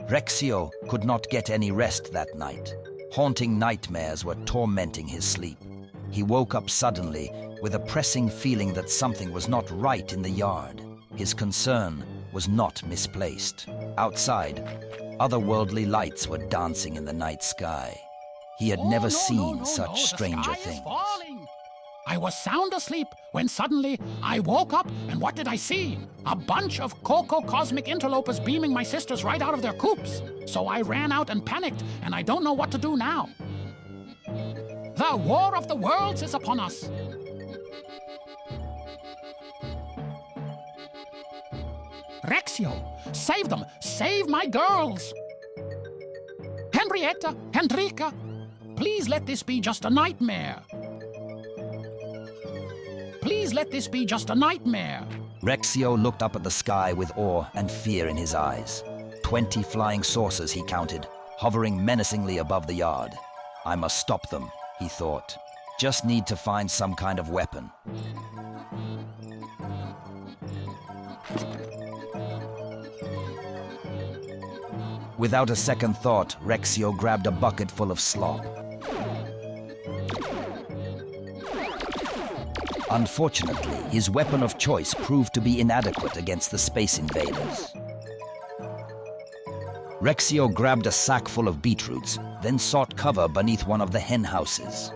Reksio could not get any rest that night. Haunting nightmares were tormenting his sleep. He woke up suddenly with a pressing feeling that something was not right in the yard. His concern was not misplaced. Outside, otherworldly lights were dancing in the night sky. He had never seen such stranger things. I was sound asleep when suddenly I woke up, and what did I see? A bunch of cosmic interlopers beaming my sisters right out of their coops. So I ran out and panicked, and I don't know what to do now. The war of the worlds is upon us. Reksio, save them! Save my girls! Henrietta, Hendrika, please let this be just a nightmare. Please let this be just a nightmare. Reksio looked up at the sky with awe and fear in his eyes. 20 flying saucers he counted, hovering menacingly above the yard. I must stop them, he thought. Just need to find some kind of weapon. Without a second thought, Reksio grabbed a bucket full of slop. Unfortunately, his weapon of choice proved to be inadequate against the space invaders. Reksio grabbed a sack full of beetroots, then sought cover beneath one of the hen houses.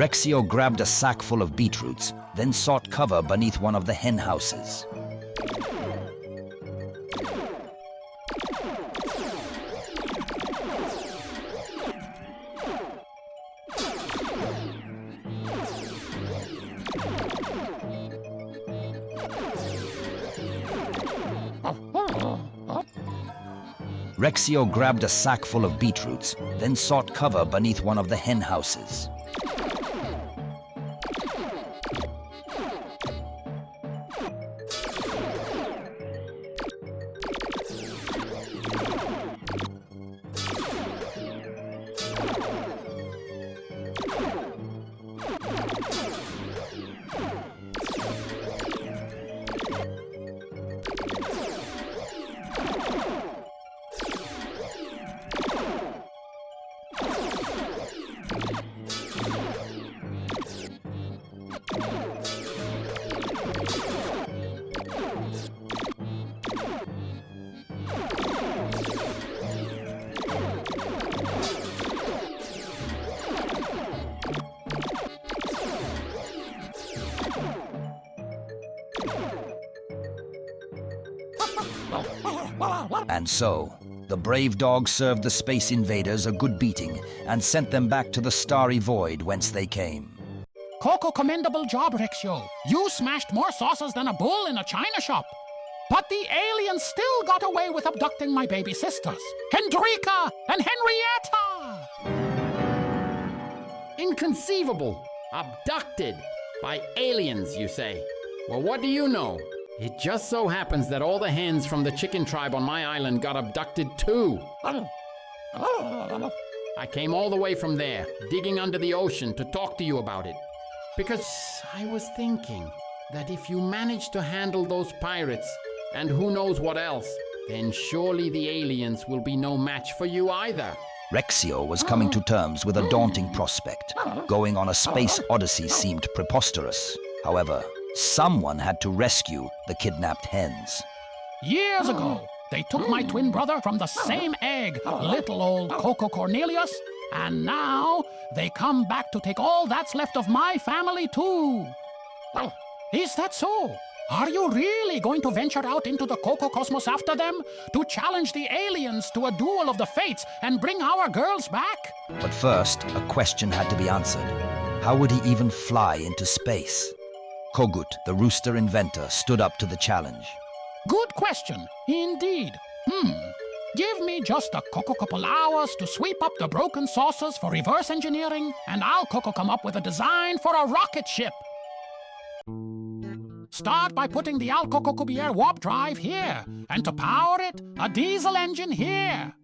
Reksio grabbed a sack full of beetroots, then sought cover beneath one of the hen houses. Reksio grabbed a sack full of beetroots, then sought cover beneath one of the hen houses. And so, the brave dog served the space invaders a good beating and sent them back to the starry void whence they came. Commendable job, Reksio. You smashed more saucers than a bull in a china shop. But the aliens still got away with abducting my baby sisters, Hendrika and Henrietta! Inconceivable! Abducted! By aliens, you say? Well, what do you know? It just so happens that all the hens from the chicken tribe on my island got abducted too. I came all the way from there, digging under the ocean to talk to you about it. Because I was thinking that if you manage to handle those pirates, and who knows what else, then surely the aliens will be no match for you either. Reksio was coming to terms with a daunting prospect. Going on a space odyssey seemed preposterous. However, someone had to rescue the kidnapped hens. Years ago, they took my twin brother from the same egg, little old Coco Cornelius, and now they come back to take all that's left of my family too. Is that so? Are you really going to venture out into the Coco Cosmos after them? To challenge the aliens to a duel of the fates and bring our girls back? But first, a question had to be answered. How would he even fly into space? Kogut, the rooster inventor, stood up to the challenge. Good question, indeed. Give me just a couple hours to sweep up the broken saucers for reverse engineering, and I'll come up with a design for a rocket ship. Start by putting the Alcococubier warp drive here, and to power it, a diesel engine here.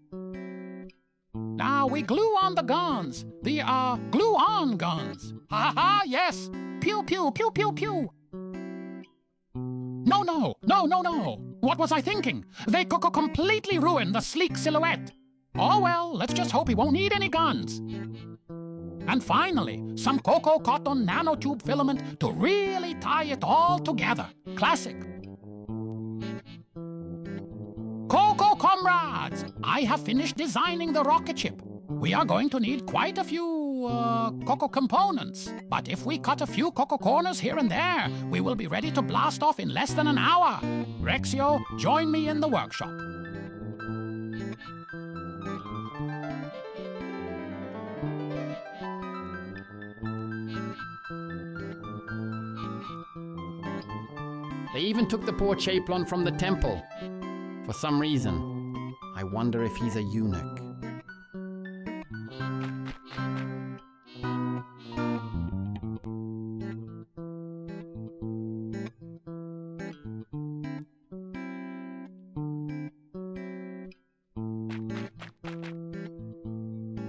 Now we glue on the guns, the glue-on guns. Ha, yes. Pew, pew, pew, pew, pew. No. What was I thinking? They completely ruined the sleek silhouette. Oh well, let's just hope he won't need any guns. And finally, some cocoa cotton nanotube filament to really tie it all together. Classic. Cocoa comrades, I have finished designing the rocket ship. We are going to need quite a few cocoa components. But if we cut a few cocoa corners here and there, we will be ready to blast off in less than an hour. Reksio, join me in the workshop. They even took the poor Chaplon from the temple. For some reason. I wonder if he's a eunuch.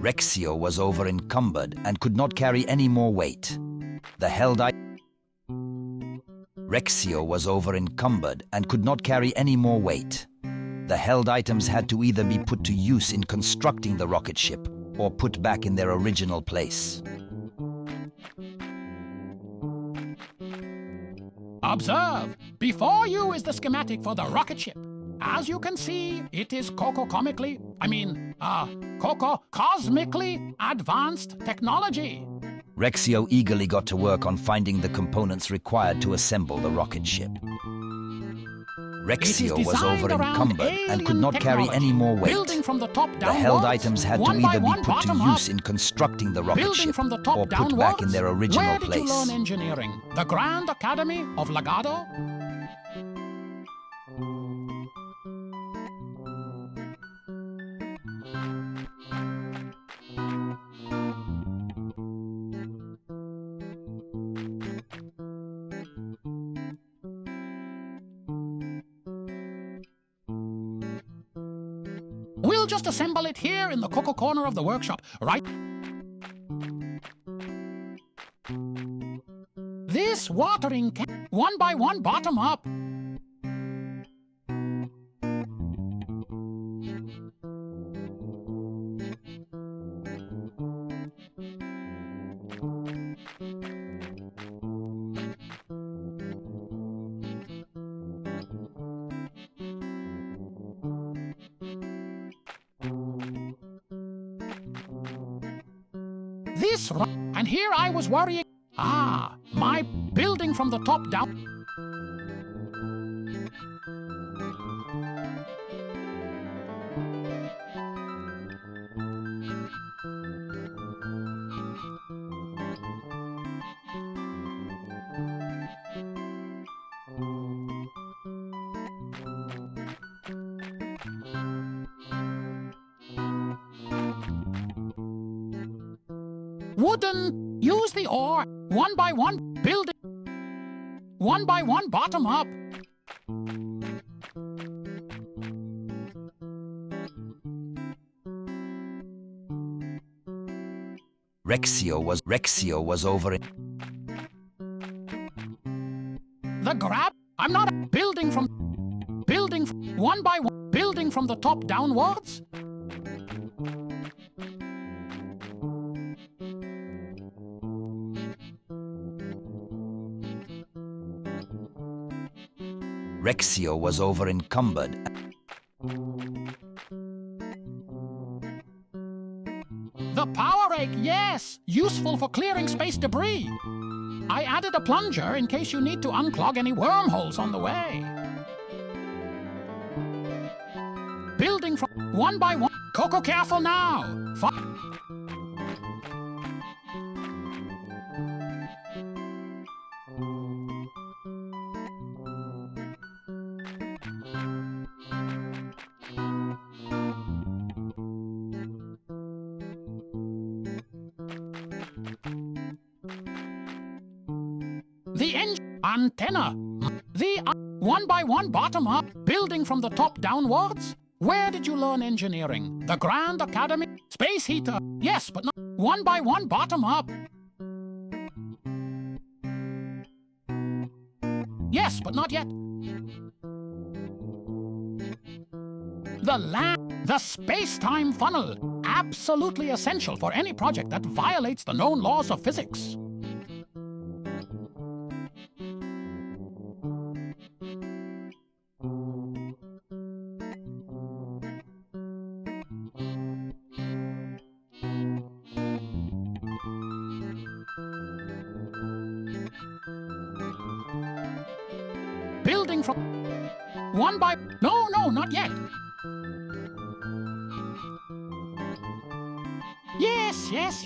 Reksio was over-encumbered and could not carry any more weight. Reksio was over-encumbered and could not carry any more weight. The held items had to either be put to use in constructing the rocket ship or put back in their original place. Observe! Before you is the schematic for the rocket ship. As you can see, it is cosmically advanced technology. Reksio eagerly got to work on finding the components required to assemble the rocket ship. Reksio was over-encumbered and could not carry any more weight. The held items had to either be put to use in constructing the rocket ship or put back in their original place. Where did you learn engineering? The Grand Academy of Lagado? We'll just assemble it here in the cocoa corner of the workshop, right? This watering can, one by one, bottom up. And here I was worrying. My building from the top down. Wooden, use the ore, one by one, build it, one by one, bottom up. Reksio was over it. The grab, I'm not building from one by one, building from the top downwards. Reksio was over-encumbered. The power rake, yes! Useful for clearing space debris. I added a plunger in case you need to unclog any wormholes on the way. Building from one by one. Coco, careful now. The antenna. The one by one bottom up. Building from the top downwards. Where did you learn engineering? The Grand Academy? Space heater? Yes, but not one by one bottom up. Yes, but not yet. The space-time funnel. Absolutely essential for any project that violates the known laws of physics. Building from one by... No, not yet.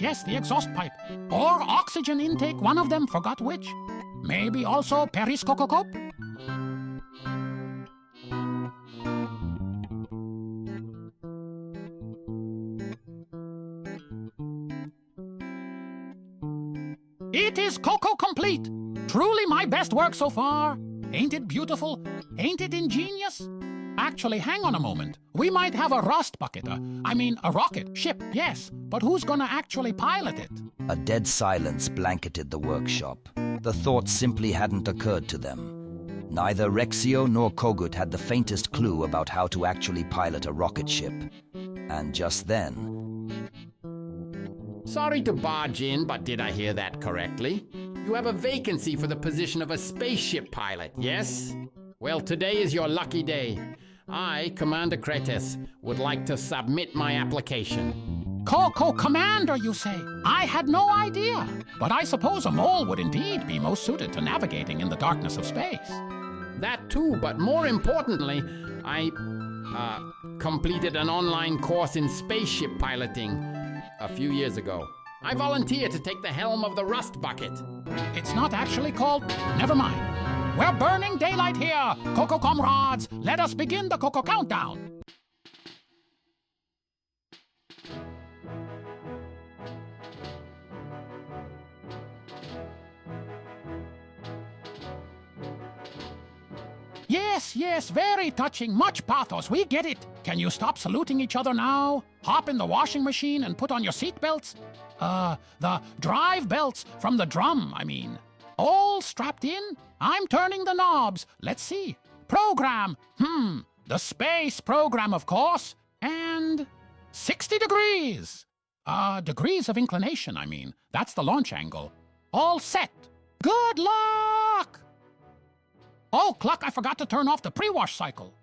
Yes, the exhaust pipe. Or oxygen intake, one of them, forgot which. Maybe also periscope? It is Coco complete. Truly my best work so far. Ain't it beautiful? Ain't it ingenious? Actually, hang on a moment. We might have a rust bucket, a rocket ship, yes. But who's gonna actually pilot it? A dead silence blanketed the workshop. The thought simply hadn't occurred to them. Neither Reksio nor Kogut had the faintest clue about how to actually pilot a rocket ship. And just then... Sorry to barge in, but did I hear that correctly? You have a vacancy for the position of a spaceship pilot, yes? Well, today is your lucky day. I, Commander Kretes, would like to submit my application. Coco Commander, you say? I had no idea. But I suppose a mole would indeed be most suited to navigating in the darkness of space. That too, but more importantly, I completed an online course in spaceship piloting a few years ago. I volunteered to take the helm of the rust bucket. It's not actually called... Never mind. We're burning daylight here, Coco comrades. Let us begin the Coco countdown. Yes, very touching, much pathos, we get it. Can you stop saluting each other now? Hop in the washing machine and put on your seat belts? The drive belts from the drum, I mean. All strapped in? I'm turning the knobs. Let's see. Program. The space program, of course. And 60 degrees. Degrees of inclination, I mean. That's the launch angle. All set. Good luck! Oh, Cluck, I forgot to turn off the pre-wash cycle.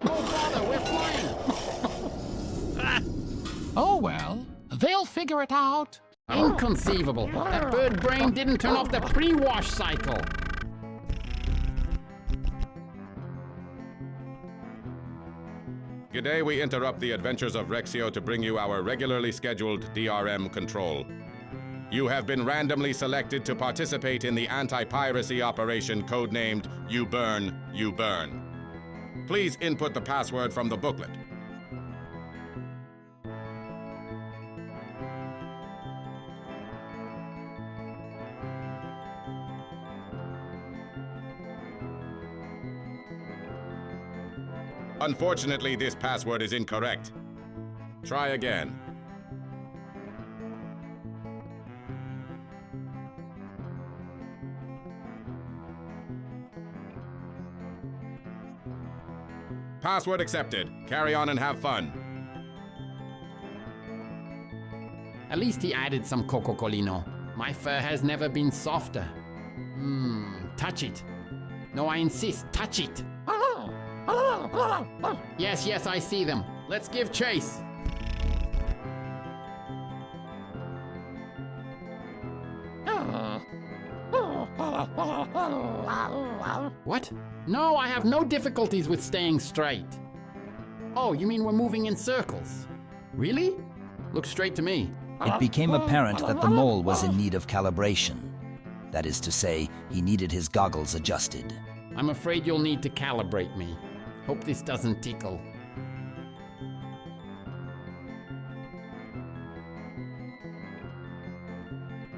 Oh, bother, we're flying! Oh, well, they'll figure it out. Inconceivable. That bird brain didn't turn off the pre-wash cycle. G'day, we interrupt the adventures of Reksio to bring you our regularly scheduled DRM control. You have been randomly selected to participate in the anti-piracy operation codenamed You Burn, You Burn. Please input the password from the booklet. Unfortunately, this password is incorrect. Try again. Password accepted. Carry on and have fun. At least he added some Coco Colino. My fur has never been softer. Touch it. No, I insist, touch it. Yes, I see them. Let's give chase. What? No, I have no difficulties with staying straight. Oh, you mean we're moving in circles? Really? Looks straight to me. It became apparent that the mole was in need of calibration. That is to say, he needed his goggles adjusted. I'm afraid you'll need to calibrate me. Hope this doesn't tickle.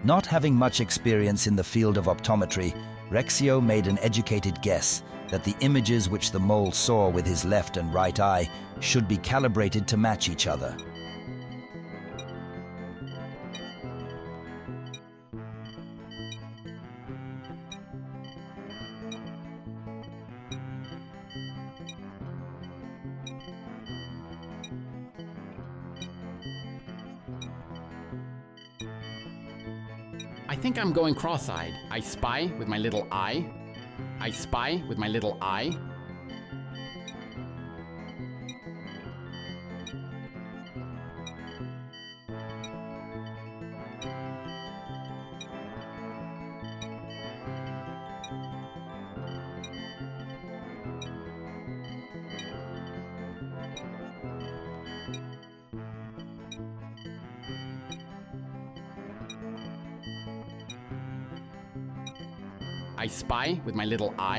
Not having much experience in the field of optometry, Reksio made an educated guess that the images which the mole saw with his left and right eye should be calibrated to match each other. I think I'm going cross-eyed. I spy with my little eye. I spy with my little eye. I spy with my little eye.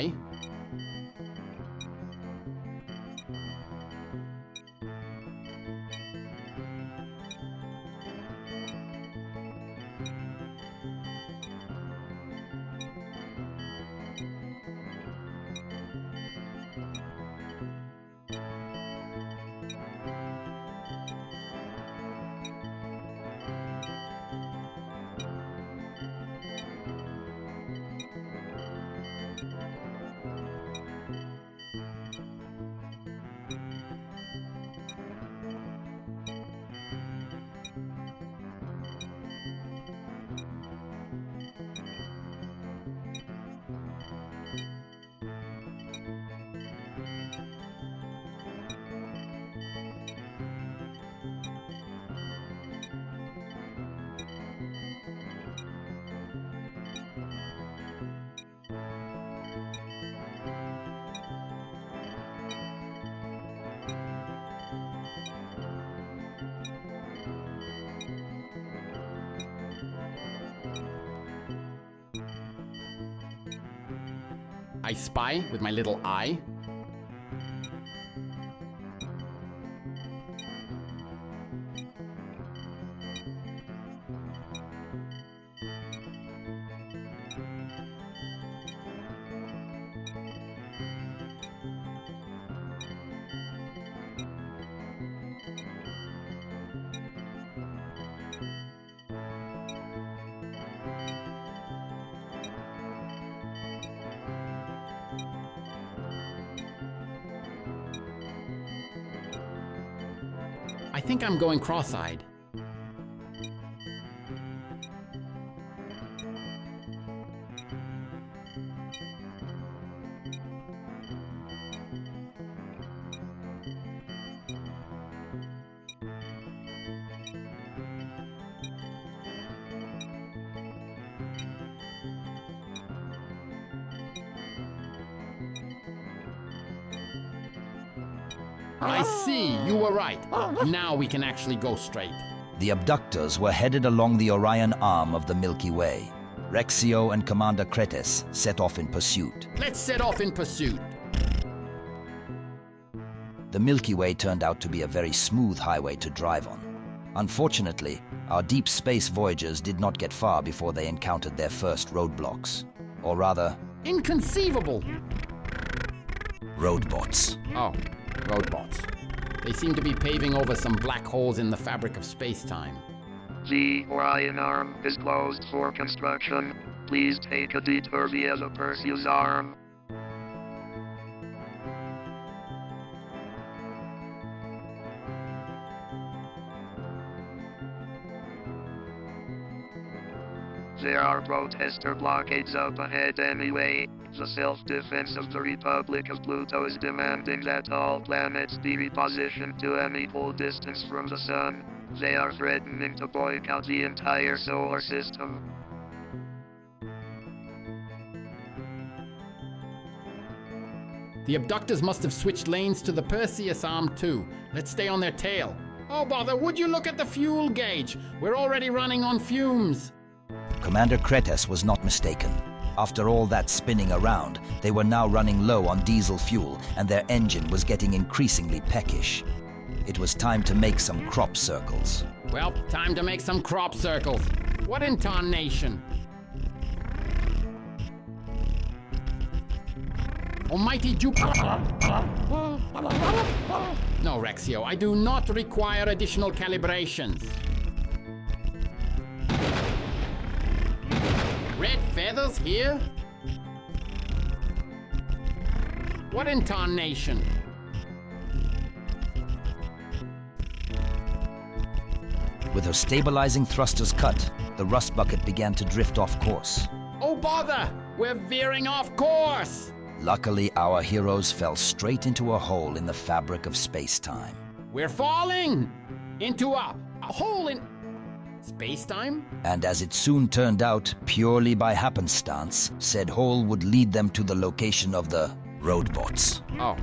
I spy with my little eye. I think I'm going cross-eyed. I see, you were right. Now we can actually go straight. The abductors were headed along the Orion arm of the Milky Way. Reksio and Commander Kretes set off in pursuit. Let's set off in pursuit. The Milky Way turned out to be a very smooth highway to drive on. Unfortunately, our deep space voyagers did not get far before they encountered their first roadblocks. Or rather... Inconceivable! roadbots. Oh, roadbots. They seem to be paving over some black holes in the fabric of space-time. The Orion arm is closed for construction. Please take a detour via the Perseus arm. There are protester blockades up ahead anyway. The self-defense of the Republic of Pluto is demanding that all planets be repositioned to an equal distance from the Sun. They are threatening to boycott the entire solar system. The abductors must have switched lanes to the Perseus arm too. Let's stay on their tail. Oh bother, would you look at the fuel gauge? We're already running on fumes. Commander Kretes was not mistaken. After all that spinning around, they were now running low on diesel fuel and their engine was getting increasingly peckish. It was time to make some crop circles. Well, time to make some crop circles. What in tarnation? Almighty Jupiter. No, Reksio, I do not require additional calibrations. Red feathers here? What in tarnation? With her stabilizing thrusters cut, the rust bucket began to drift off course. Oh bother! We're veering off course! Luckily, our heroes fell straight into a hole in the fabric of space-time. We're falling! Into a hole in space-time? And as it soon turned out, purely by happenstance, said hole would lead them to the location of the roadbots. Oh,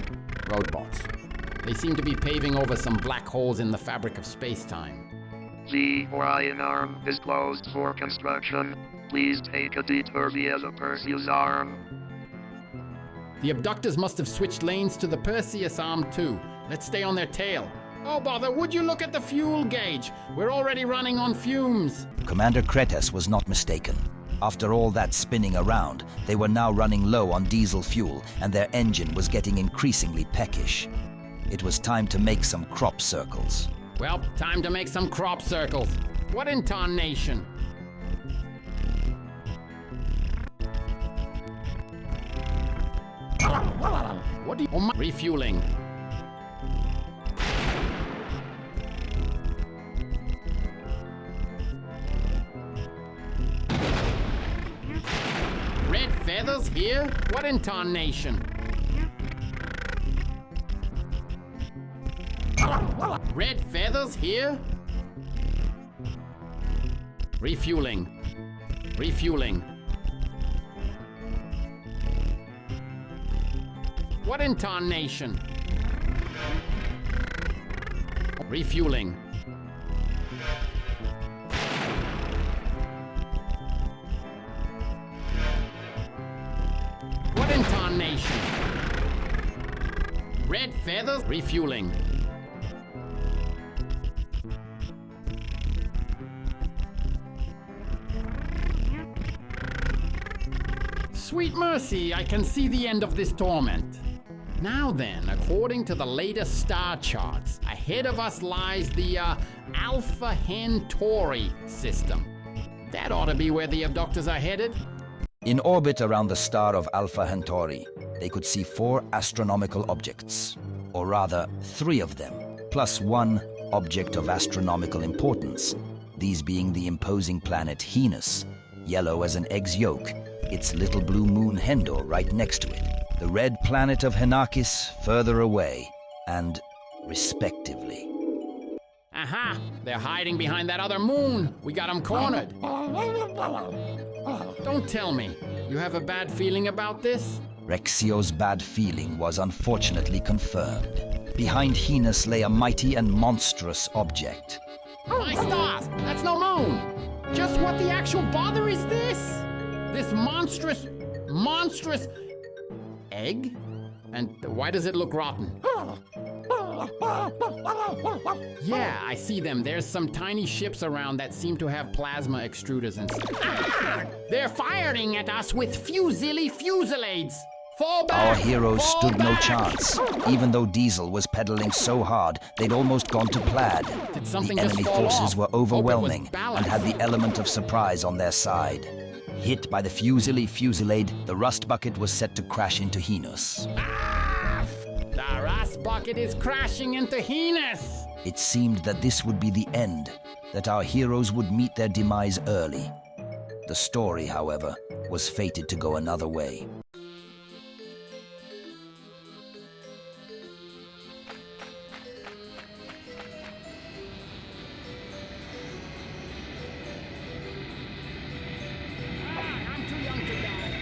roadbots. They seem to be paving over some black holes in the fabric of space-time. The Orion arm is closed for construction. Please take a detour via the Perseus arm. The abductors must have switched lanes to the Perseus arm too. Let's stay on their tail. Oh bother, would you look at the fuel gauge? We're already running on fumes. Commander Kretes was not mistaken. After all that spinning around, they were now running low on diesel fuel and their engine was getting increasingly peckish. It was time to make some crop circles. Well, time to make some crop circles. What in tarnation? What do you... Oh, refueling. Red feathers here? What in tarnation? Red feathers here? Refueling. Refueling. What in tarnation? Refueling. What in tarnation? Red feathers? Refueling. Sweet mercy, I can see the end of this torment. Now then, according to the latest star charts, ahead of us lies the Alpha Centauri system. That ought to be where the abductors are headed. In orbit around the star of Alpha Centauri, they could see 4 astronomical objects, or rather 3 of them, plus 1 object of astronomical importance, these being the imposing planet Venus, yellow as an egg's yolk, its little blue moon Hendor right next to it, the red planet of Henakis further away, and respectively. Aha! They're hiding behind that other moon! We got them cornered! Don't tell me, you have a bad feeling about this? Reksio's bad feeling was unfortunately confirmed. Behind Venus lay a mighty and monstrous object. My stars! That's no moon! Just what the actual bother is this? This monstrous egg? And why does it look rotten? Yeah, I see them. There's some tiny ships around that seem to have plasma extruders and stuff. Ah! They're firing at us with fusillades! Fall back! Our heroes Fall stood no back! chance. Even though Diesel was pedaling so hard, they'd almost gone to plaid. Did The something just enemy fall forces off? were Hope it was overwhelming and balanced. had the element of surprise on their side. Hit by the fusillade, the rust bucket was set to crash into Venus. Ah! The rust bucket is crashing into Venus! It seemed that this would be the end, that our heroes would meet their demise early. The story, however, was fated to go another way. I'm too young to die.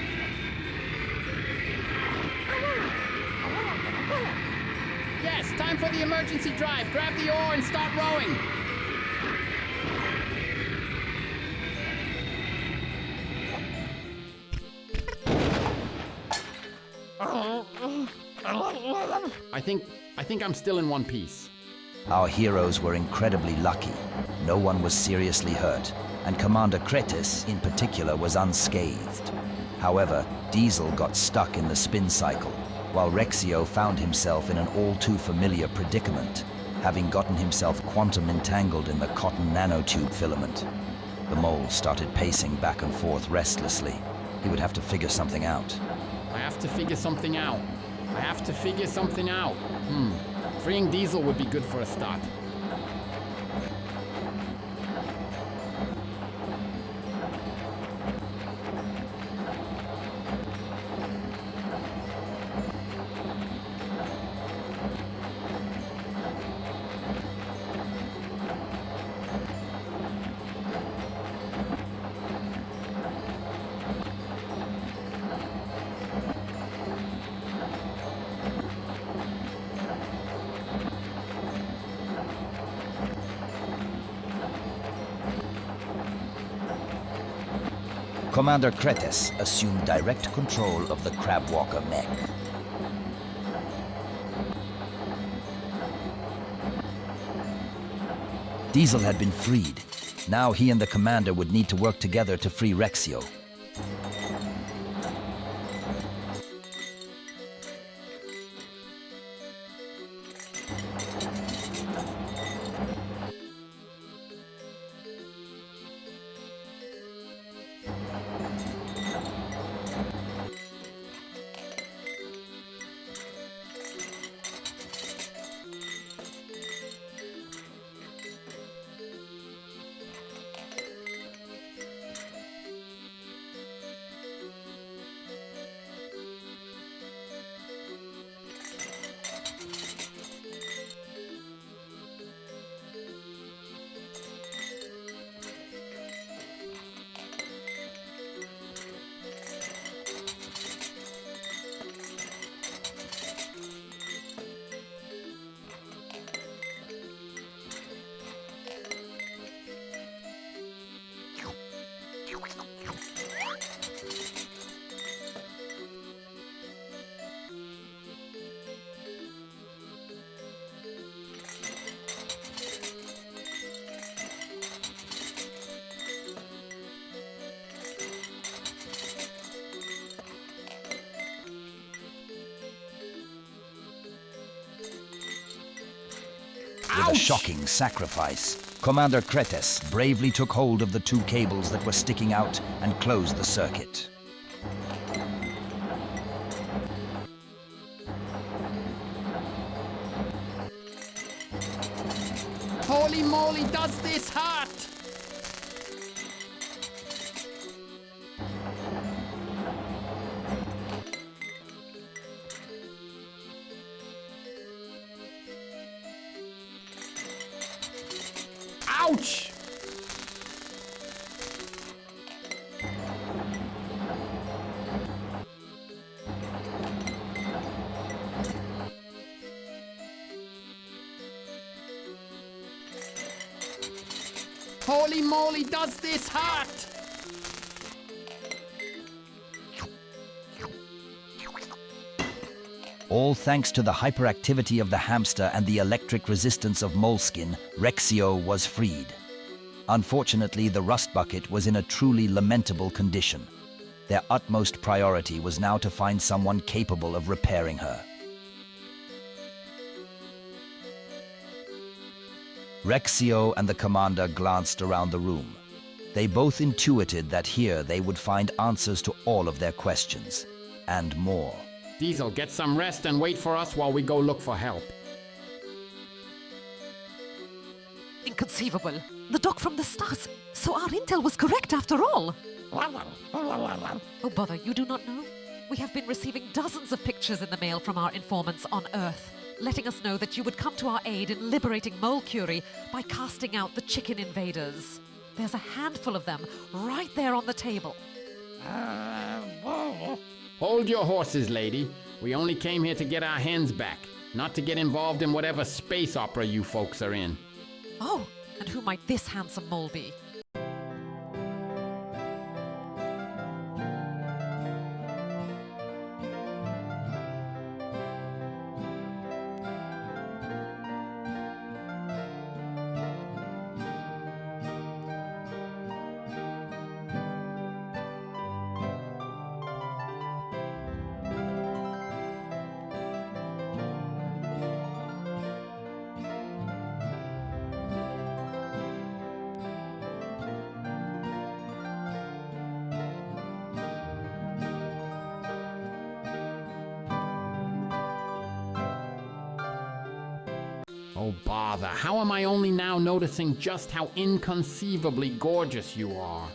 Yes, time for the emergency drive. Grab the oar and start rowing. I think I'm still in one piece. Our heroes were incredibly lucky. No one was seriously hurt, and Commander Kretis, in particular, was unscathed. However, Diesel got stuck in the spin cycle, while Reksio found himself in an all-too-familiar predicament, having gotten himself quantum entangled in the cotton nanotube filament. The mole started pacing back and forth restlessly. He would have to figure something out. I have to figure something out. Freeing Diesel would be good for a start. Commander Kretis assumed direct control of the Crabwalker mech. Diesel had been freed. Now he and the commander would need to work together to free Reksio. With a shocking sacrifice, Commander Kretis bravely took hold of the two cables that were sticking out and closed the circuit. Holy moly, does this hurt? Ouch! Holy moly, does this hurt? All thanks to the hyperactivity of the hamster and the electric resistance of Moleskin, Reksio was freed. Unfortunately, the rust bucket was in a truly lamentable condition. Their utmost priority was now to find someone capable of repairing her. Reksio and the commander glanced around the room. They both intuited that here they would find answers to all of their questions, and more. Diesel, get some rest and wait for us while we go look for help. Inconceivable. The doc from the stars. So our intel was correct after all. Oh, bother, you do not know? We have been receiving dozens of pictures in the mail from our informants on Earth, letting us know that you would come to our aid in liberating Mole Curie by casting out the chicken invaders. There's a handful of them right there on the table. Hold your horses, lady. We only came here to get our hens back. not to get involved in whatever space opera you folks are in. Oh, and who might this handsome mole be? Oh, bother. How am I only now noticing just how inconceivably gorgeous you are?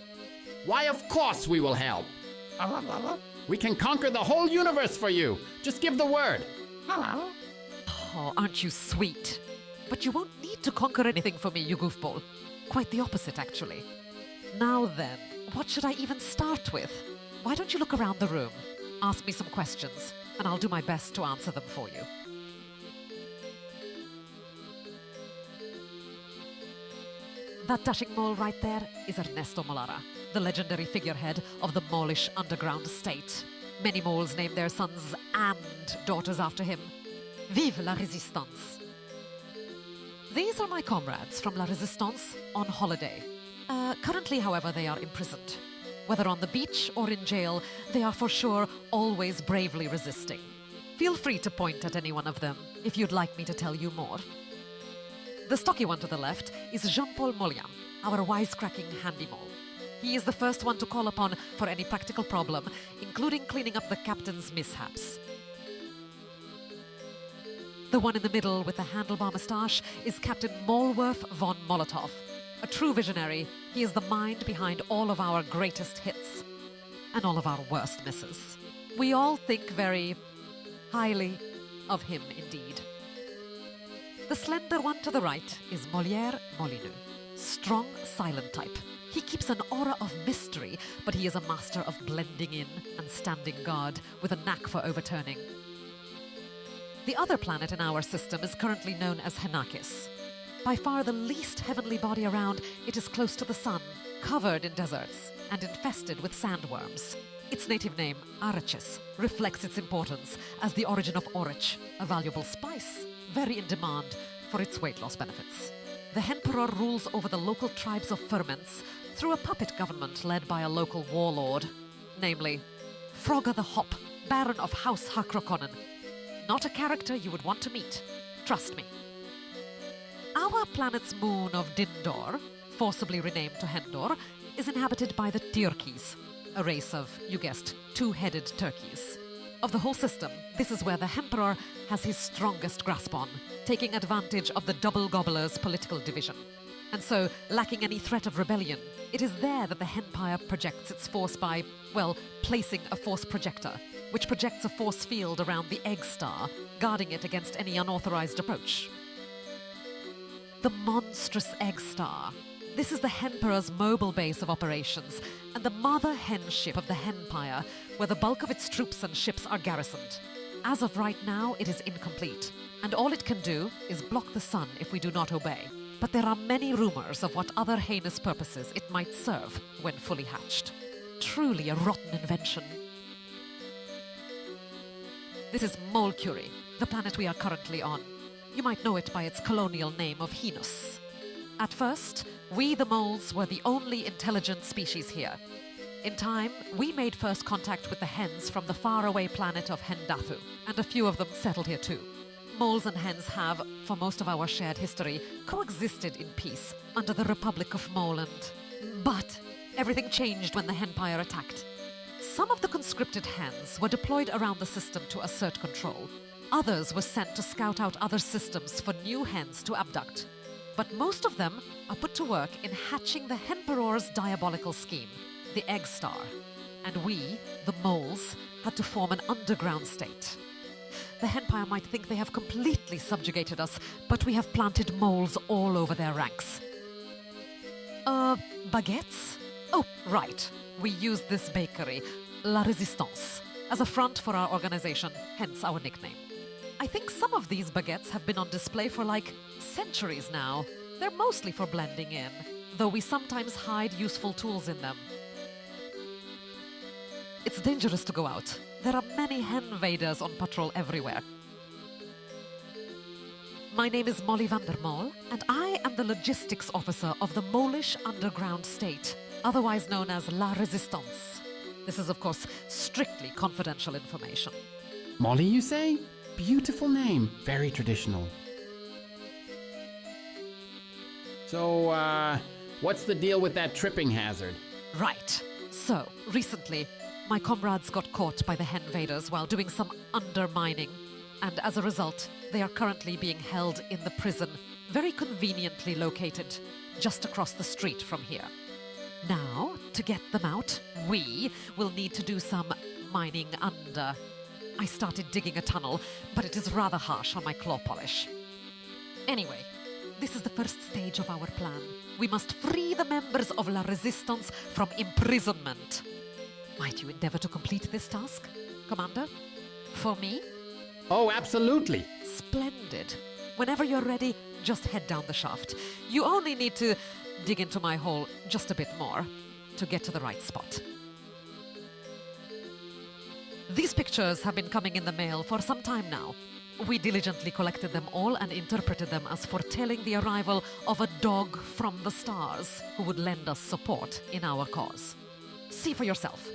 Why, of course we will help. We can conquer the whole universe for you. Just give the word. Oh, aren't you sweet? But you won't need to conquer anything for me, you goofball. Quite the opposite, actually. Now then, what should I even start with? Why don't you look around the room, ask me some questions, and I'll do my best to answer them for you. That dashing mole right there is Ernesto Molara, the legendary figurehead of the Molish underground state. Many moles name their sons and daughters after him. Vive la Résistance! These are my comrades from La Résistance on holiday. Currently, however, they are imprisoned. Whether on the beach or in jail, they are for sure always bravely resisting. Feel free to point at any one of them if you'd like me to tell you more. The stocky one to the left is Jean-Paul Molian, our wisecracking handy mole. He is the first one to call upon for any practical problem, including cleaning up the captain's mishaps. The one in the middle with the handlebar moustache is Captain Molworth von Molotov. A true visionary, he is the mind behind all of our greatest hits and all of our worst misses. We all think very highly of him indeed. The slender one to the right is Molière Molyneux, strong, silent type. He keeps an aura of mystery, but he is a master of blending in and standing guard with a knack for overturning. The other planet in our system is currently known as Henakis. By far the least heavenly body around, it is close to the sun, covered in deserts, and infested with sandworms. Its native name, Arachis, reflects its importance as the origin of orich, a valuable spice, very in demand for its weight loss benefits. The Henperor rules over the local tribes of ferments through a puppet government led by a local warlord, namely Frogger the Hop, Baron of House Hakrokonnen. Not a character you would want to meet, trust me. Our planet's moon of Dindor, forcibly renamed to Hendor, is inhabited by the Tyrkis, a race of, you guessed, two-headed turkeys. Of the whole system, this is where the Emperor has his strongest grasp on, taking advantage of the double gobbler's political division. And so, lacking any threat of rebellion, it is there that the Henpire projects its force by, well, placing a force projector, which projects a force field around the egg star, guarding it against any unauthorized approach. The monstrous egg star. This is the Henperor's mobile base of operations, and the mother hen ship of the Henpire, where the bulk of its troops and ships are garrisoned. As of right now, it is incomplete, and all it can do is block the sun if we do not obey. But there are many rumors of what other heinous purposes it might serve when fully hatched. Truly a rotten invention. This is Molcurie, the planet we are currently on. You might know it by its colonial name of Henus. At first, we the moles were the only intelligent species here. In time, we made first contact with the hens from the faraway planet of Hendathu, and a few of them settled here too. Moles and hens have, for most of our shared history, coexisted in peace under the Republic of Moland. But everything changed when the Henpire attacked. Some of the conscripted hens were deployed around the system to assert control. Others were sent to scout out other systems for new hens to abduct. But most of them are put to work in hatching the Henperor's diabolical scheme, the Egg Star. And we, the moles, had to form an underground state. The Henpire might think they have completely subjugated us, but we have planted moles all over their ranks. Baguettes? Oh, right. We used this bakery, La Résistance, as a front for our organization, hence our nickname. I think some of these baguettes have been on display for like centuries now. They're mostly for blending in, though we sometimes hide useful tools in them. It's dangerous to go out. There are many hen-vaders on patrol everywhere. My name is Molly van der Mol, and I am the logistics officer of the Molish underground state, otherwise known as La Resistance. This is, of course, strictly confidential information. Molly, you say? Beautiful name. Very traditional. So, what's the deal with that tripping hazard? Right. So, recently, my comrades got caught by the hen-vaders while doing some undermining, and as a result, they are currently being held in the prison, very conveniently located just across the street from here. Now, to get them out, we will need to do some mining under. I started digging a tunnel, but it is rather harsh on my claw polish. Anyway, this is the first stage of our plan. We must free the members of La Resistance from imprisonment. Might you endeavor to complete this task, Commander? For me? Oh, absolutely. Splendid. Whenever you're ready, just head down the shaft. You only need to dig into my hole just a bit more to get to the right spot. These pictures have been coming in the mail for some time now. We diligently collected them all and interpreted them as foretelling the arrival of a dog from the stars who would lend us support in our cause. See for yourself.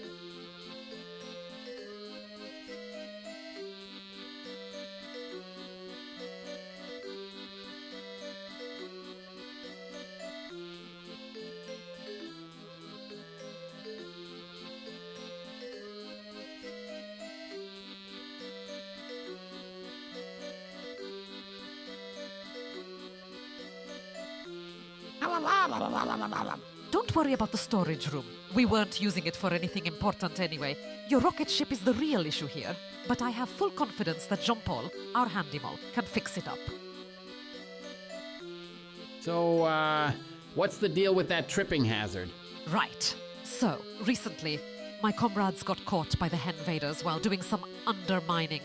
Don't worry about the storage room. We weren't using it for anything important anyway. Your rocket ship is the real issue here, but I have full confidence that Jean-Paul, our handyman, can fix it up. So, what's the deal with that tripping hazard? Right. So, recently, my comrades got caught by the hen-vaders while doing some undermining,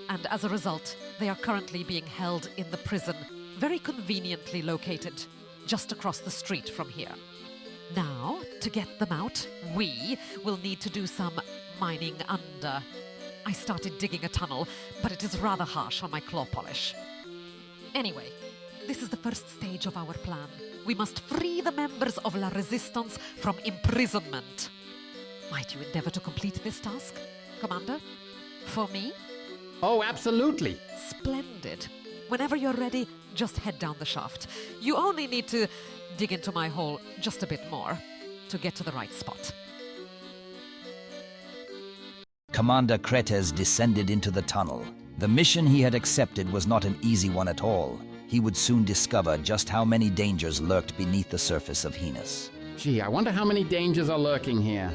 and as a result, they are currently being held in the prison, very conveniently located just across the street from here. Now, to get them out, we will need to do some mining under. I started digging a tunnel, but it is rather harsh on my claw polish. Anyway, this is the first stage of our plan. We must free the members of La Resistance from imprisonment. Might you endeavor to complete this task, Commander? For me? Oh, absolutely. Splendid. Whenever you're ready, just head down the shaft. You only need to dig into my hole just a bit more to get to the right spot. Commander Kretes descended into the tunnel. The mission he had accepted was not an easy one at all. He would soon discover just how many dangers lurked beneath the surface of Venus. Gee, I wonder how many dangers are lurking here.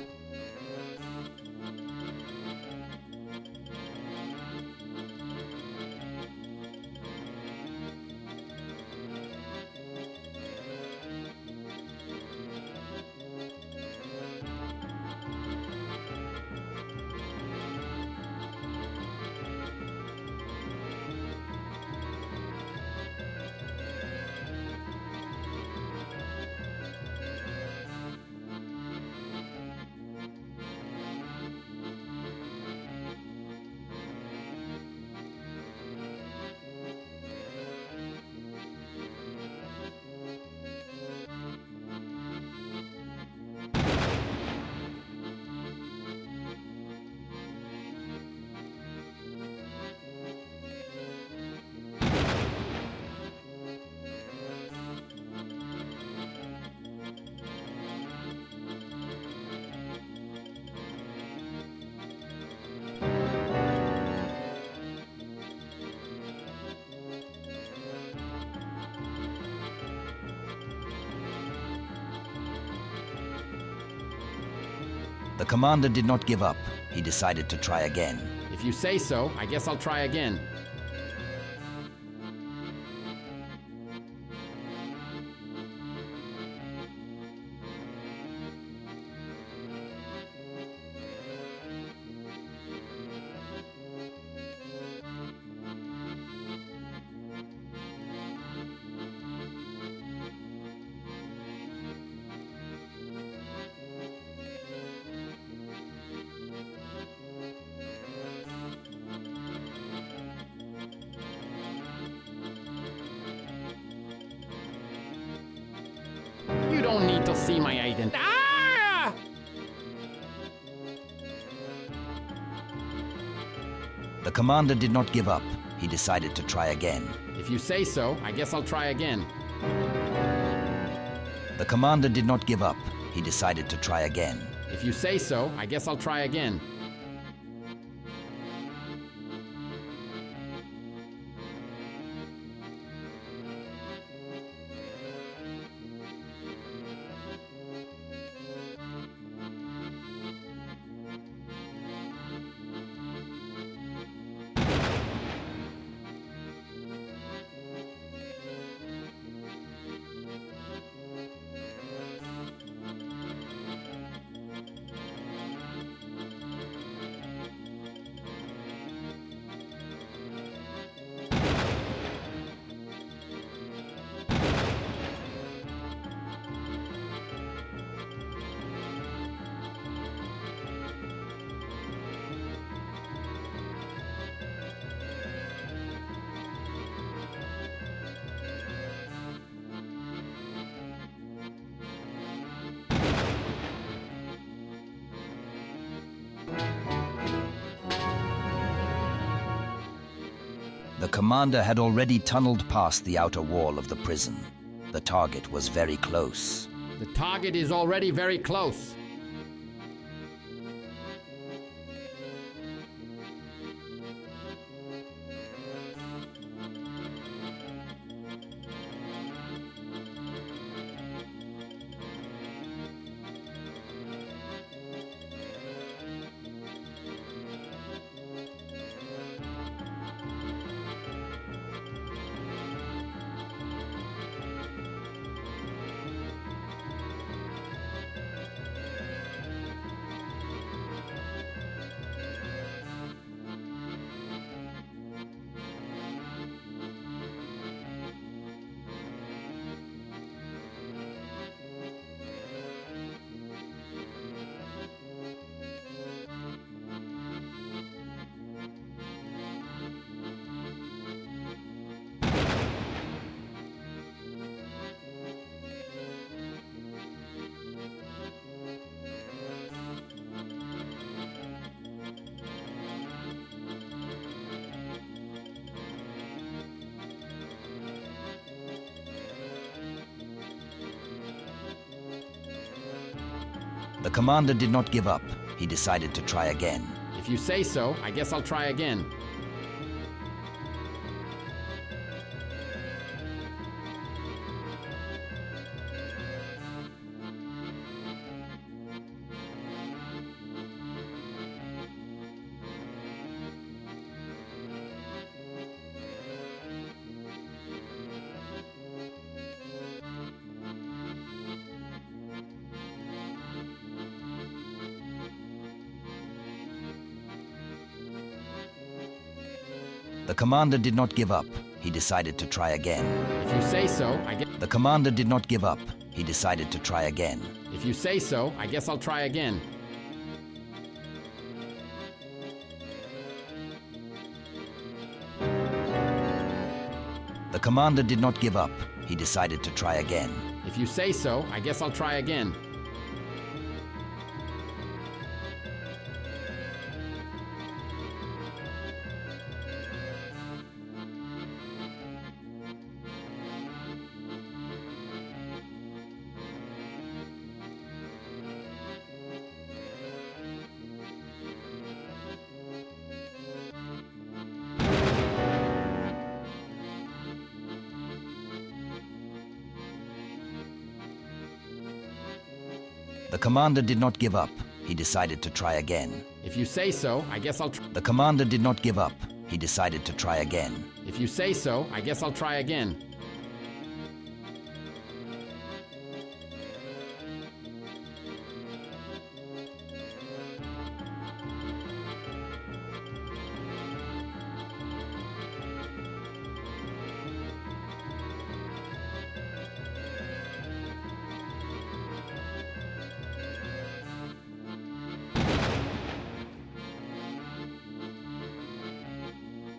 The commander did not give up. He decided to try again. If you say so, I guess I'll try again. see my Aidem. Ah! The commander did not give up. He decided to try again. If you say so, I guess I'll try again. The commander did not give up. He decided to try again. If you say so, I guess I'll try again. The commander had already tunneled past the outer wall of the prison. The target was very close. The target is already very close. The commander did not give up. He decided to try again. If you say so, I guess I'll try again. The commander did not give up. He decided to try again. If you say so, I guess... The commander did not give up. He decided to try again. If you say so, I guess I'll try again. The commander did not give up. He decided to try again. If you say so, I guess I'll try again. The commander did not give up. He decided to try again. If you say so, I guess I'll try... The commander did not give up. He decided to try again. If you say so, I guess I'll try again.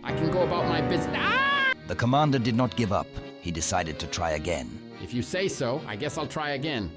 I can go about my business. Ah! The commander did not give up. He decided to try again. If you say so, I guess I'll try again.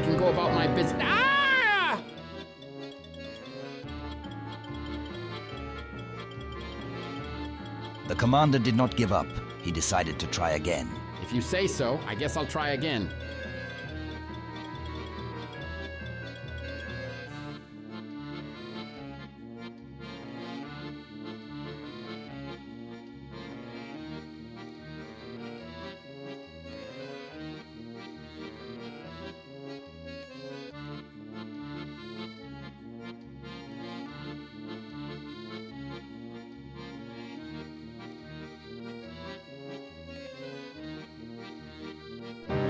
can go about my business. Ah! The commander did not give up. He decided to try again. If you say so, I guess I'll try again.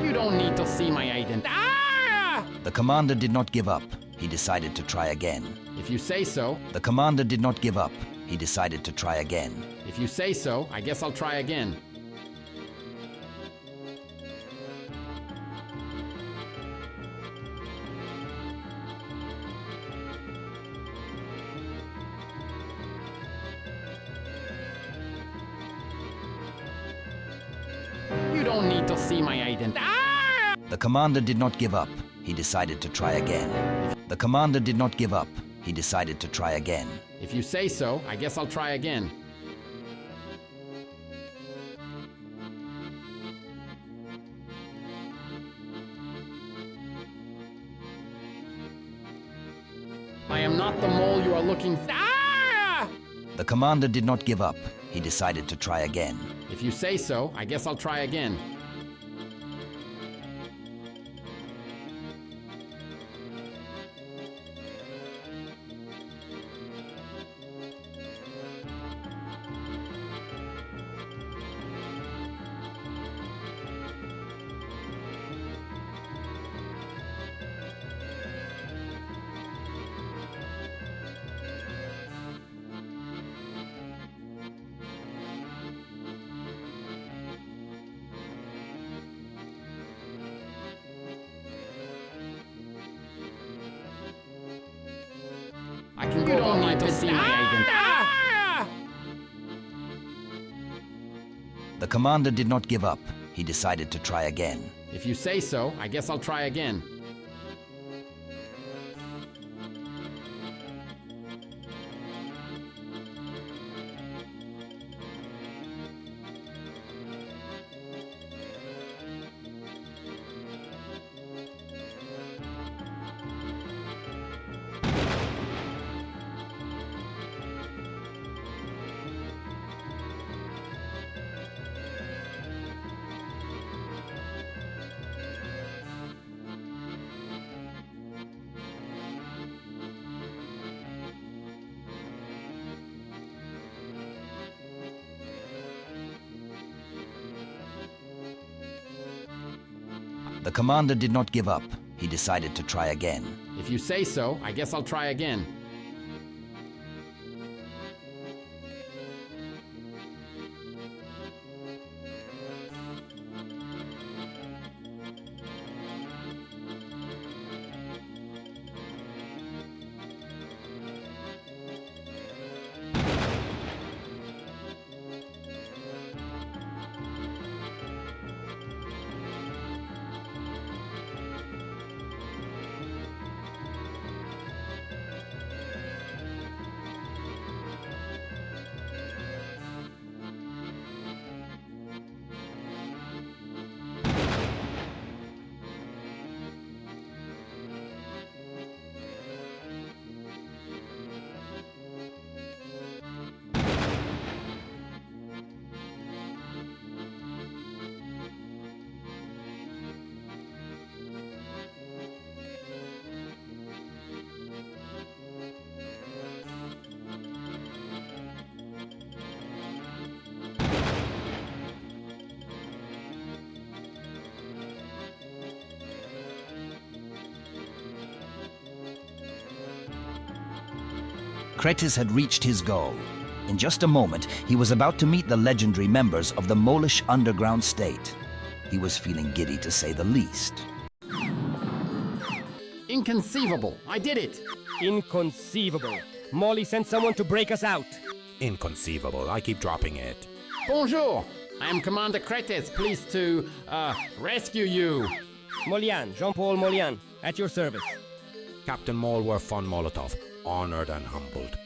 You don't need to see my ident. Ah! The commander did not give up. He decided to try again. If you say so, The commander did not give up. He decided to try again. if you say so, I guess I'll try again. You don't need to see my ident. Ah! The commander did not give up. He decided to try again. The commander did not give up. He decided to try again. If you say so, I guess I'll try again. I am not the mole you are looking for. Ah! The commander did not give up. He decided to try again. If you say so, I guess I'll try again. I can go on my to see my agent. Ah! The commander did not give up. He decided to try again. If you say so, I guess I'll try again. The commander did not give up. He decided to try again. If you say so, I guess I'll try again. Kretis had reached his goal. In just a moment, he was about to meet the legendary members of the Molish underground state. He was feeling giddy, to say the least. Inconceivable! I did it! Inconceivable. Molly sent someone to break us out. Inconceivable. I keep dropping it. Bonjour! I am Commander Kretes, pleased to, rescue you. Molian, Jean-Paul Molian. At your service. Captain Malwar von Molotov, honored and humbled.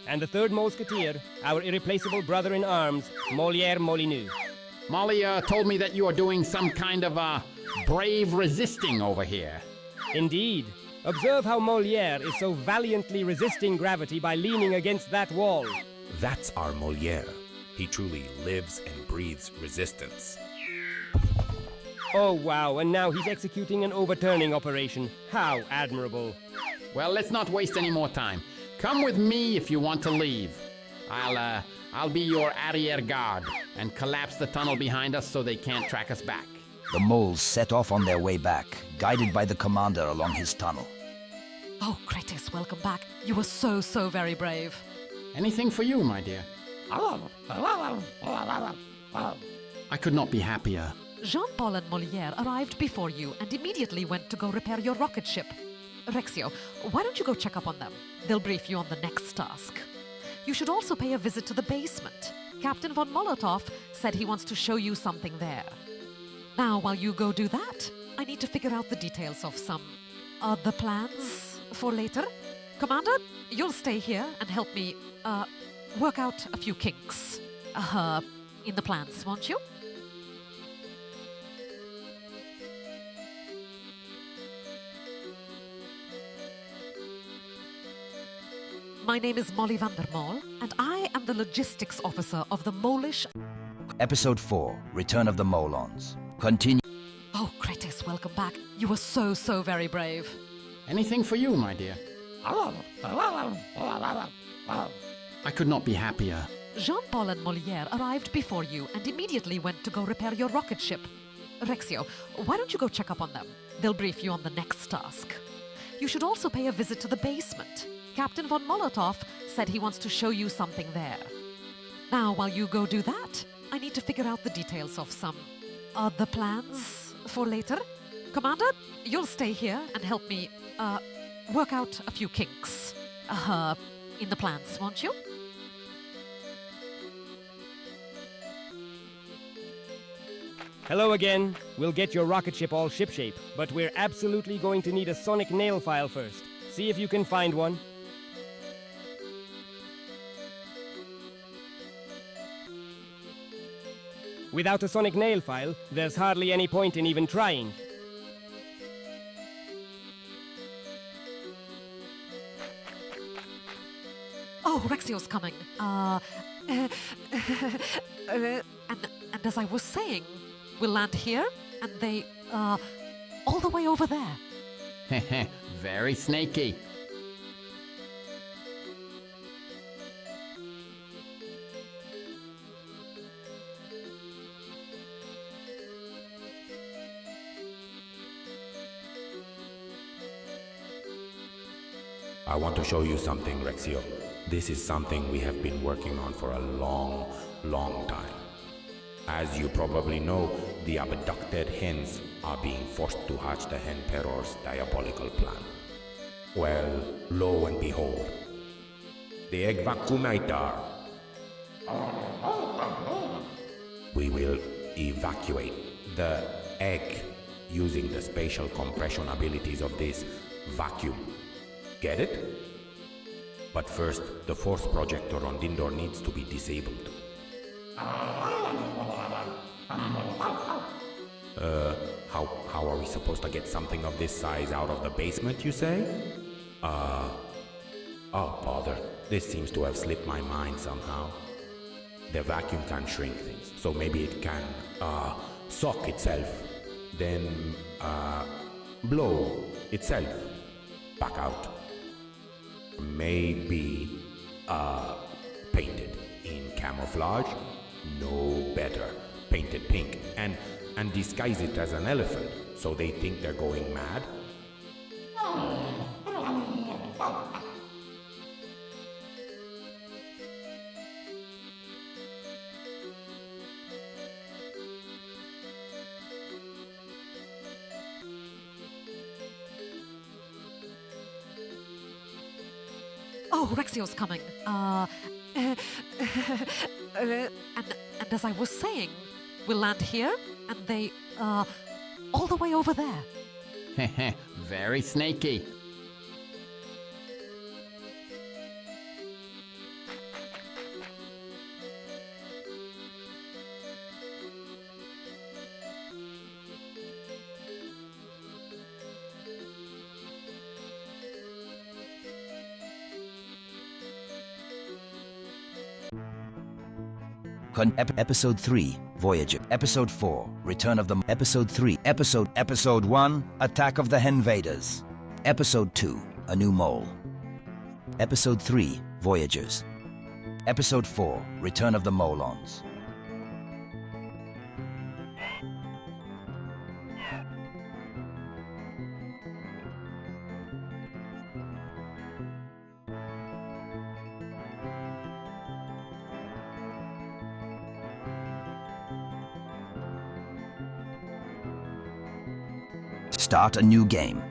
And the third Musketeer, our irreplaceable brother-in-arms, Molière Molyneux. Molly told me that you are doing some kind of brave resisting over here. Indeed. Observe how Molière is so valiantly resisting gravity by leaning against that wall. That's our Molière. He truly lives and breathes resistance. Oh wow, and now he's executing an overturning operation. How admirable. Well, let's not waste any more time. Come with me if you want to leave. I'll be your arrière guard and collapse the tunnel behind us so they can't track us back. The moles set off on their way back, guided by the commander along his tunnel. Oh, Kratos, welcome back. You were so, so very brave. Anything for you, my dear. I could not be happier. Jean-Paul and Molière arrived before you and immediately went to go repair your rocket ship. Reksio, why don't you go check up on them? They'll brief you on the next task. You should also pay a visit to the basement. Captain von Molotov said he wants to show you something there. Now, while you go do that, I need to figure out the details of some other plans for later. Commander, you'll stay here and help me, work out a few kinks. In the plans, won't you? My name is Molly van der Mol, and I am the logistics officer of the Molish... Episode 4, Return of the Molons. Continue. Oh, Kratos, welcome back. You were so, so very brave. Anything for you, my dear. I could not be happier. Jean-Paul and Molière arrived before you and immediately went to go repair your rocket ship. Reksio, why don't you go check up on them? They'll brief you on the next task. You should also pay a visit to the basement. Captain von Molotov said he wants to show you something there. Now, while you go do that, I need to figure out the details of some other plans for later. Commander, you'll stay here and help me, work out a few kinks. In the plans, won't you? Hello again. We'll get your rocket ship all shipshape, but we're absolutely going to need a sonic nail file first. See if you can find one. Without a sonic nail file, there's hardly any point in even trying. Oh, Reksio's coming. And as I was saying, we'll land here, and they, all the way over there. Very snaky. I want to show you something, Reksio. This is something we have been working on for a long, long time. As you probably know, the abducted hens are being forced to hatch the hen Peror's diabolical plan. Well, lo and behold, the egg vacuumator. We will evacuate the egg using the spatial compression abilities of this vacuum. Get it? But first, the force projector on Dindor needs to be disabled. How are we supposed to get something of this size out of the basement, you say? Oh, bother. This seems to have slipped my mind somehow. The vacuum can shrink things, so maybe it can, suck itself, then, blow itself back out. Maybe, painted in camouflage? No better. Painted pink and disguise it as an elephant so they think they're going mad? Oh, Reksio's coming. And as I was saying, we'll land here, and they, all the way over there. Very snaky. Episode 3, Voyager. Episode 4, Return of the... Episode 3, Episode 1, Attack of the Henvaders. Episode 2, A New Mole. Episode 3, Voyagers. Episode 4, Return of the Molons. Start a new game.